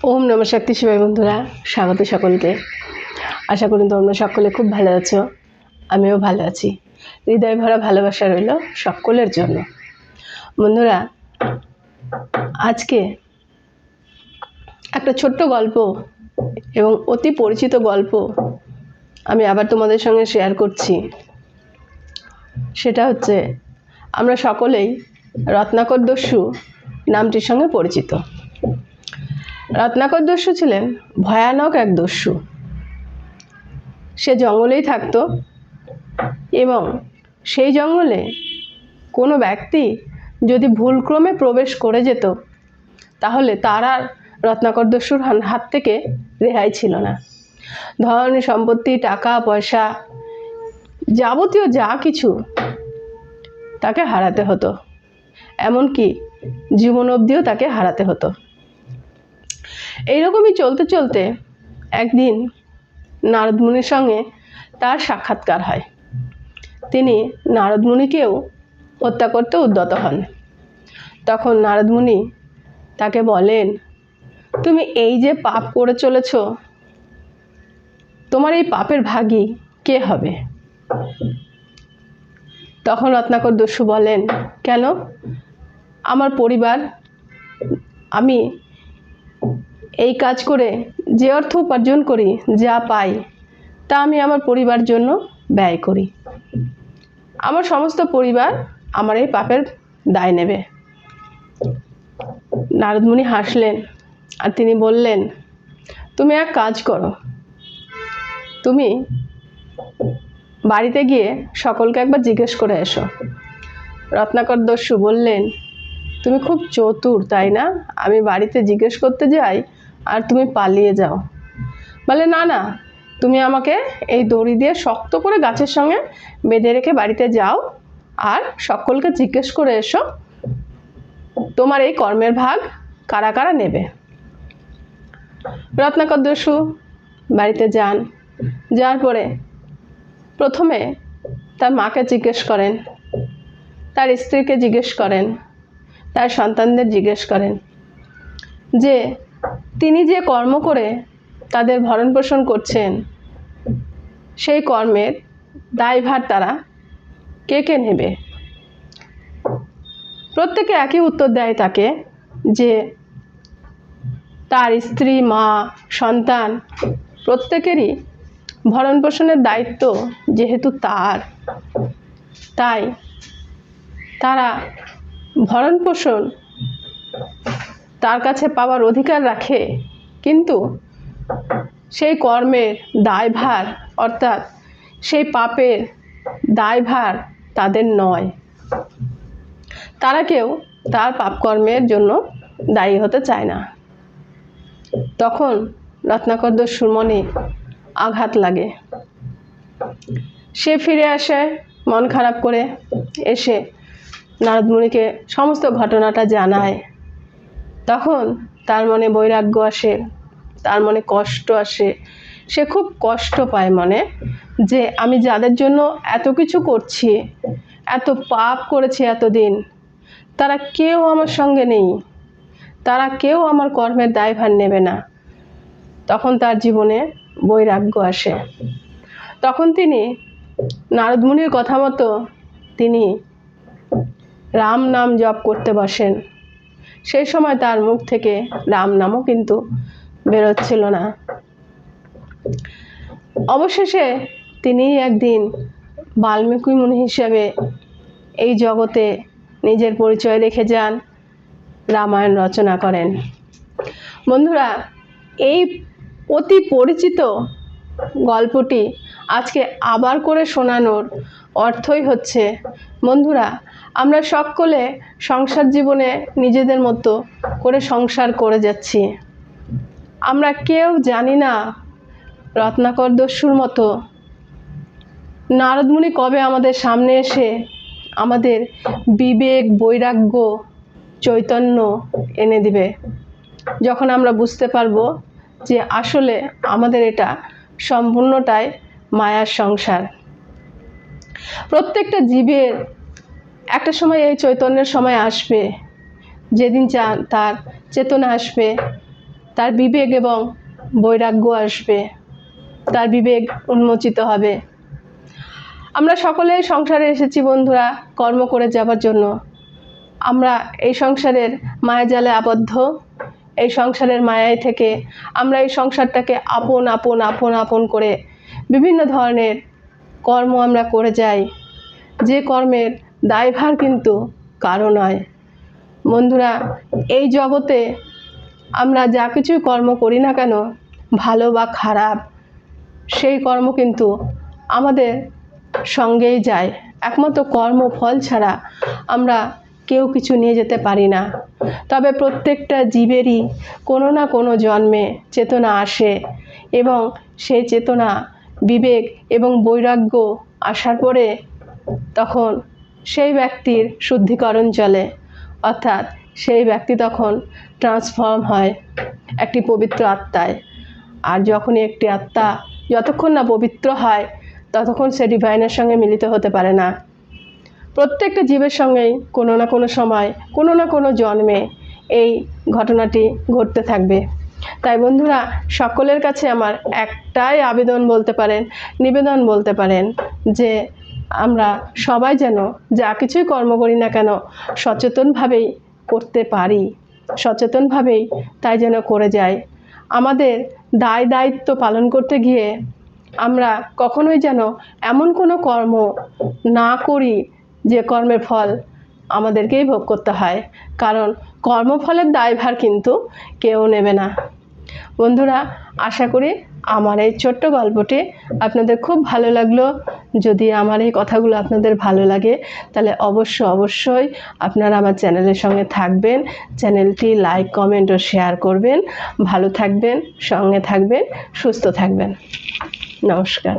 ওম নমঃ শক্তি শিবায়। বন্ধুরা, স্বাগত সকলকে। আশা করি তোমরা সকলে খুব ভালো আছো, আমিও ভালো আছি। হৃদয় ভরা ভালোবাসা রইল সকলের জন্য। বন্ধুরা, আজকে একটা ছোট্ট গল্প এবং অতি পরিচিত গল্প আমি আবার তোমাদের সঙ্গে শেয়ার করছি। সেটা হচ্ছে, আমরা সকলেই রত্নাকর দস্যু নামটির সঙ্গে পরিচিত। রত্নাকর দস্যু ছিলেন ভয়ানক এক দস্যু। সে জঙ্গলেই থাকতো এবং সেই জঙ্গলে কোনো ব্যক্তি যদি ভুলক্রমে প্রবেশ করে যেত তাহলে তার আর রত্নাকর দস্যুর হাত থেকে রেহাই ছিল না। ধন সম্পত্তি, টাকা পয়সা, যাবতীয় যা কিছু তাকে হারাতে হতো, এমনকি জীবন অবধিও তাকে হারাতে হতো। এইরকমই চলতে চলতে একদিন নারদ মুনির সঙ্গে তার সাক্ষাৎকার হয়। তিনি নারদ মুনিকেও হত্যা করতে উদ্যত হন। তখন নারদ মুনি তাকে বলেন, তুমি এই যে পাপ করে চলেছ, তোমার এই পাপের ভাগী কে হবে? তখন রত্নাকর দস্যু বলেন, কেন? আমার পরিবার, আমি এই কাজ করে যে অর্থ উপার্জন করি, যা পাই, তা আমি আমার পরিবার জন্য ব্যয় করি। আমার সমস্ত পরিবার আমার এই পাপের দায় নেবে। নারদ মুনি হাসলেন আর তিনি বললেন, তুমি এক কাজ করো, তুমি বাড়িতে গিয়ে সকলকে একবার জিজ্ঞেস করে এসো। রত্নাকর দস্যু বললেন, তুমি খুব চতুর, তাই না? আমি বাড়িতে জিজ্ঞেস করতে যাই আর তুমি পালিয়ে যাও। বলে, না না, তুমি আমাকে এই দড়ি দিয়ে শক্ত করে গাছের সঙ্গে বেঁধে রেখে বাড়িতে যাও আর সকলকে জিজ্ঞেস করে এসো তোমার এই কর্মের ভাগ কারা কারা নেবে। রত্নাকর দস্যু বাড়িতে যান। যাওয়ার পরে প্রথমে তার মাকে জিজ্ঞেস করেন, তার স্ত্রীকে জিজ্ঞেস করেন, তার সন্তানদের জিজ্ঞেস করেন যে তিনি যে কর্ম করে তাদের ভরণ পোষণ করছেন, সেই কর্মের দায়ভার তারা কে কে নেবে। প্রত্যেকে একই উত্তর দেয় তাকে যে তার স্ত্রী, মা, সন্তান প্রত্যেকেরই ভরণ পোষণের দায়িত্ব যেহেতু তার, তাই তারা ভরণ পোষণ তার কাছে পাওয়ার অধিকার রাখে, কিন্তু সেই কর্মের দায়ভার অর্থাৎ সেই পাপের দায়ভার তাদের নয়। তারা কেউ তার পাপকর্মের জন্য দায়ী হতে চায় না। তখন রত্নাকর দস্যুর মনে আঘাত লাগে। সে ফিরে আসে মন খারাপ করে, এসে নারদ মুনিকে সমস্ত ঘটনাটা জানায়। তখন তার মনে বৈরাগ্য আসে, তার মনে কষ্ট আসে। সে খুব কষ্ট পায় মনে, যে আমি যাদের জন্য এত কিছু করছি, এত পাপ করেছি এতদিন, তারা কেউ আমার সঙ্গে নেই, তারা কেউ আমার কর্মের দায়ভার নেবে না। তখন তার জীবনে বৈরাগ্য আসে। তখন তিনি নারদ মুনির কথা মতো তিনি রাম নাম জপ করতে বসেন। সেই সময় তার মুখ থেকে রাম নামও কিন্তু বেরোচ্ছিল না। অবশেষে তিনি একদিন বাল্মীকি মুনি হিসেবে এই জগতে নিজের পরিচয় রেখে যান, রামায়ণ রচনা করেন। বন্ধুরা, এই অতি পরিচিত গল্পটি আজকে আবার করে শোনানোর অর্থই হচ্ছে, বন্ধুরা, আমরা সকলে সংসার জীবনে নিজেদের মতো করে সংসার করে যাচ্ছি। আমরা কেউ জানি না রত্নাকর দস্যুর মতো নারদ মুনি কবে আমাদের সামনে এসে আমাদের বিবেক, বৈরাগ্য, চৈতন্য এনে দিবে, যখন আমরা বুঝতে পারবো যে আসলে আমাদের এটা সম্পূর্ণটাই মায়ার সংসার। প্রত্যেকটা জীবের একটা সময় এই চৈতন্যের সময় আসবে, যেদিন তার চেতনা আসবে, তার বিবেক এবং বৈরাগ্য আসবে, তার বিবেক উন্মোচিত হবে। আমরা সকলেই সংসারে এসেছি বন্ধুরা কর্ম করে যাবার জন্য। আমরা এই সংসারের মায়াজালে আবদ্ধ, এই সংসারের মায়ায় থেকে আমরা এই সংসারটাকে আপন আপন আপন আপন করে বিভিন্ন ধরনের কর্ম আমরা করে যাই, যে কর্মের দায়ভার কিন্তু কারো নয়। বন্ধুরা, এই জগতে আমরা যা কিছুই কর্ম করি না কেন, ভালো বা খারাপ, সেই কর্ম কিন্তু আমাদের সঙ্গেই যায়। একমাত্র কর্মফল ছাড়া আমরা কেউ কিছু নিয়ে যেতে পারি না। তবে প্রত্যেকটা জীবেরই কোনো না কোনো জন্মে চেতনা আসে এবং সেই চেতনা, বিবেক এবং বৈরাগ্য আসার পরে তখন সেই ব্যক্তির শুদ্ধিকরণ চলে, অর্থাৎ সেই ব্যক্তি তখন ট্রান্সফর্ম হয় একটি পবিত্র আত্মায়। আর যখনই একটি আত্মা যতক্ষণ না পবিত্র হয় ততক্ষণ সে ডিভাইনের সঙ্গে মিলিত হতে পারে না। প্রত্যেকটা জীবের সঙ্গেই কোনো না কোনো সময়, কোনো না কোনো জন্মে এই ঘটনাটি ঘটতে থাকবে। তাই বন্ধুরা, সকলের কাছে আমার একটাই আবেদন বলতে পারেন, নিবেদন বলতে পারেন, যে আমরা সবাই যেন যা কিছুই কর্ম করি না কেন সচেতনভাবেই করতে পারি, সচেতনভাবেই তাই যেন করে যাই। আমাদের দায় দায়িত্ব পালন করতে গিয়ে আমরা কখনোই যেন এমন কোনো কর্ম না করি যে কর্মের ফল আমাদেরকেই ভোগ করতে হয়, কারণ কর্মফলের দায়ভার কিন্তু কেউ নেবে না। বন্ধুরা, আশা করি আমার এই ছোট্ট গল্পটি আপনাদের খুব ভালো লাগলো। যদি আমার এই কথাগুলো আপনাদের ভালো লাগে তাহলে অবশ্যই আপনারা আমার চ্যানেলের সঙ্গে থাকবেন, চ্যানেলটি লাইক, কমেন্ট ও শেয়ার করবেন। ভালো থাকবেন, সঙ্গে থাকবেন, সুস্থ থাকবেন। নমস্কার।